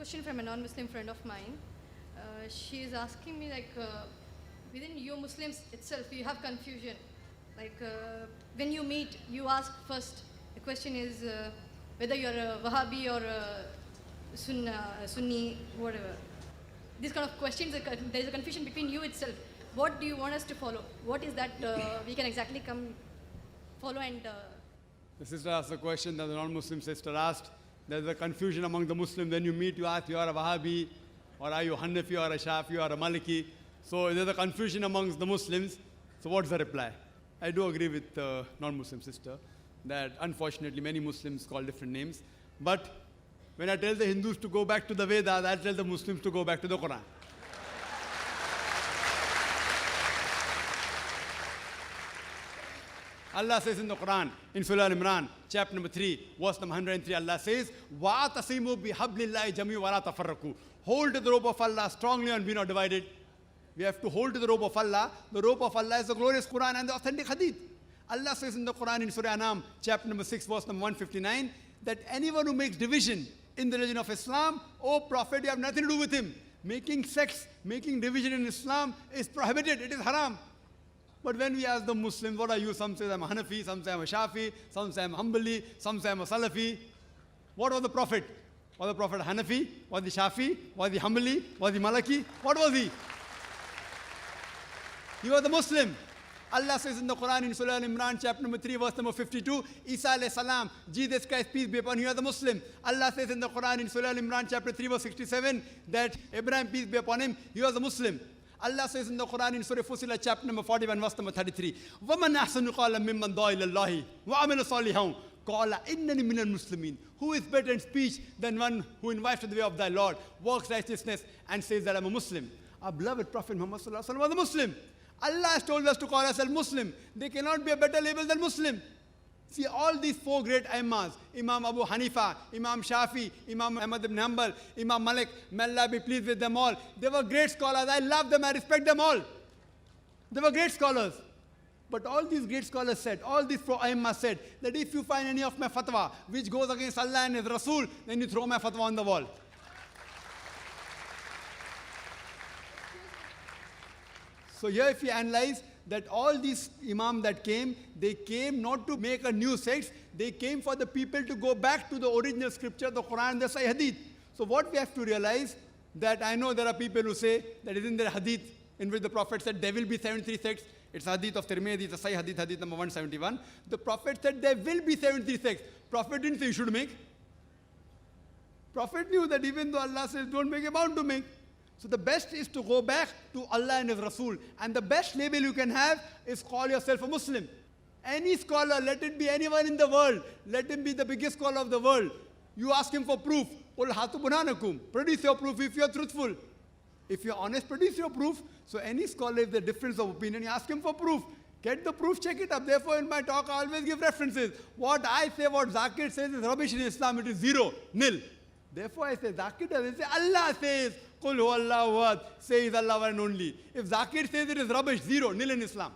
question from a non-Muslim friend of mine. She is asking me within you Muslims itself, you have confusion. When you meet, you ask first. The question is whether you're a Wahabi or a Sunni, whatever. These kind of questions, there is a confusion between you itself. What do you want us to follow? What is that we can exactly come follow and... The sister asked a question that the non-Muslim sister asked. There's a confusion among the Muslims. When you meet, you ask, you are a Wahabi, or are you a Hanafi, or a Shafi, or a Maliki. So there's a confusion amongst the Muslims. So what's the reply? I do agree with the non-Muslim sister that unfortunately many Muslims call different names. But when I tell the Hindus to go back to the Vedas, I tell the Muslims to go back to the Quran. Allah says in the Quran, in Surah Al-Imran, chapter number 3, verse number 103, Allah says, وَاعْتَصِمُوا بِحَبْلِ اللَّهِ جَمِيعًا وَلَا تَفَرَّقُوا. Hold to the rope of Allah strongly and be not divided. We have to hold to the rope of Allah. The rope of Allah is the glorious Quran and the authentic Hadith. Allah says in the Quran, in Surah Anam, chapter number 6, verse number 159, that anyone who makes division in the religion of Islam, O Prophet, you have nothing to do with him. Making sects, making division in Islam is prohibited. It is haram. But when we ask the Muslims, what are you? Some say I'm a Hanafi, some say I'm a Shafi, some say I'm a Hanbali, some say I'm a Salafi. What was the Prophet? Was the Prophet Hanafi? Was he Shafi? Was he Hanbali? Was he Maliki? What was he? He was a Muslim. Allah says in the Quran, in Surah Al-Imran, chapter number 3, verse number 52, Isa alayhi salam, Jesus Christ, peace be upon him, he was a Muslim. Allah says in the Quran, in Surah Al-Imran, chapter 3, verse 67, that Abraham, peace be upon him, he was a Muslim. Allah says in the Quran, in Surah Fussilat, chapter number 41, verse number 33, وَمَنْ أَحْسَنُ قَالًا مِمَّنْ دَعَا إِلَى اللَّهِ وَعَمِلَ صَالِحًا قَالَ إِنَّنِي مِنَ الْمُسْلِمِينَ. Who is better in speech than one who invites to the way of thy Lord, works righteousness, and says that I'm a Muslim? Our beloved Prophet Muhammad sallallahu alaihi wasallam was a Muslim. Allah has told us to call ourselves Muslim. There cannot be a better label than Muslim. See, all these four great Imams, Imam Abu Hanifa, Imam Shafi, Imam Ahmad ibn Hanbal, Imam Malik, may Allah be pleased with them all. They were great scholars. I love them. I respect them all. They were great scholars. But all these great scholars said, all these four Imams said, that if you find any of my fatwa which goes against Allah and His Rasul, then you throw my fatwa on the wall. So here if you analyze that all these imams that came, they came not to make a new sect, they came for the people to go back to the original scripture, the Quran and the Sahih Hadith. So what we have to realize, that I know there are people who say that isn't there a Hadith in which the Prophet said there will be 73 sects. It's Hadith of Tirmidhi, it's a Sahih Hadith, Hadith number 171. The Prophet said there will be 73 sects. Prophet didn't say you should make. Prophet knew that even though Allah says don't make, you're bound to make. So the best is to go back to Allah and His Rasul. And the best label you can have is call yourself a Muslim. Any scholar, let it be anyone in the world, let him be the biggest scholar of the world. You ask him for proof. Qul hatu burhanakum. Produce your proof if you are truthful. If you are honest, produce your proof. So any scholar, if there's difference of opinion, you ask him for proof. Get the proof, check it up. Therefore, in my talk, I always give references. What I say, what Zakir says is rubbish in Islam. It is zero, nil. Therefore, I say Zakir doesn't say. Allah says, Qul huwallahu ahad, says Allah one and only. If Zakir says it is rubbish, zero, nil in Islam.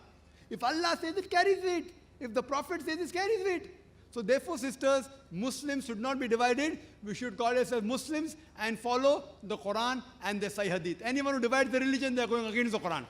If Allah says it, carries weight. If the Prophet says it, carries weight. So therefore, sisters, Muslims should not be divided. We should call ourselves Muslims and follow the Quran and the Sahih Hadith. Anyone who divides the religion, they are going against the Quran.